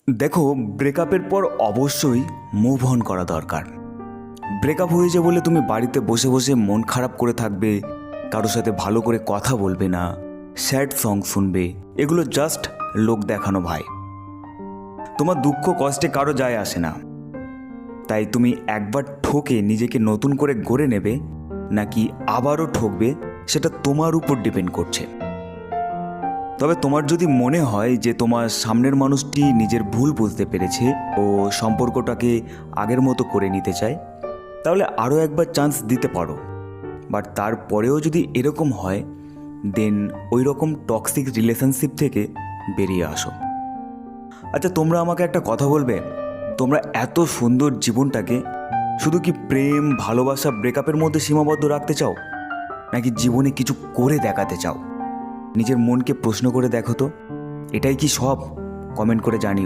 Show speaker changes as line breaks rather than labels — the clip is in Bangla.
দেখো, ব্রেকআপের পর অবশ্যই মুভ অন করা দরকার। ব্রেকআপ হয়েছে বলে তুমি বাড়িতে বসে বসে মন খারাপ করে থাকবে, কারোর সাথে ভালো করে কথা বলবে না, স্যাড সং শুনবে, এগুলো জাস্ট লোক দেখানো ভাই। তোমার দুঃখ কষ্টে কারো যায় আসে না। তাই তুমি একবার ঠকে নিজেকে নতুন করে গড়ে নেবে নাকি আবারও ঠকবে, সেটা তোমার উপর ডিপেন্ড করছে। তবে তোমার যদি মনে হয় যে তোমার সামনের মানুষটি নিজের ভুল বুঝতে পেরেছে ও সম্পর্কটাকে আগের মতো করে নিতে চায়, তাহলে আরও একবার চান্স দিতে পারো। বাট তারপরেও যদি এরকম হয়, দেন ওই রকম টক্সিক রিলেশনশিপ থেকে বেরিয়ে আসো। আচ্ছা, তোমরা আমাকে একটা কথা বলবে, তোমরা এত সুন্দর জীবনটাকে শুধু কি প্রেম, ভালোবাসা, ব্রেকআপের মধ্যে সীমাবদ্ধ রাখতে চাও, নাকি জীবনে কিছু করে দেখাতে চাও? নিজের মনকে প্রশ্ন করে দেখো তো, এটাই কি সব? কমেন্ট করে জানিও।